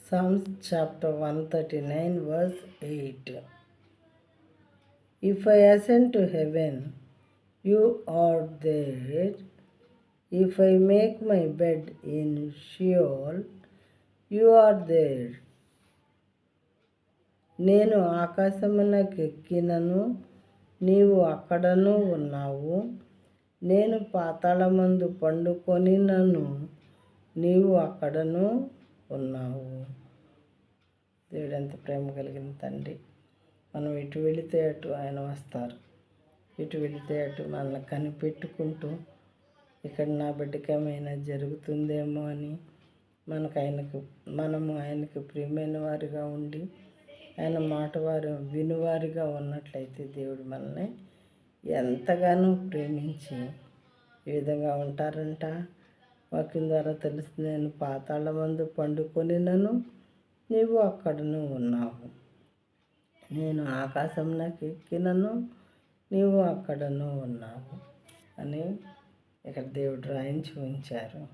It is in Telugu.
Psalms chapter 139 verse 8. If I ascend to heaven, you are there. If I make my bed in Sheol, you are there. నేను ఆకాశమునకెక్కినను నీవు అక్కడను ఉన్నావు. నేను పాతాళమందు పండుకొనినను నీవు అక్కడను ఉన్నావు. దేవుడు ఎంత ప్రేమ కలిగిన తండ్రి. మనం ఎటు వెళితే అటు ఆయన వస్తారు. ఇటు వెళితే అటు మనల్ని కనిపెట్టుకుంటూ ఇక్కడ నా బిడ్డకేమైనా జరుగుతుందేమో అని మనము ఆయనకు ప్రియమైన వారిగా ఉండి ఆయన మాట వినువారిగా ఉన్నట్లయితే దేవుడు మనల్ని ఎంతగానో ప్రేమించి ఈ విధంగా ఉంటారంట. వాక్యం ద్వారా తెలుస్తుంది. నేను పాతాళమందు పండుకొనినను నీవు అక్కడను ఉన్నావు. నేను ఆకాశంలోకి ఎక్కినను నీవు అక్కడను ఉన్నావు అని ఇక్కడ దేవుడు రాయించి ఉంచారు.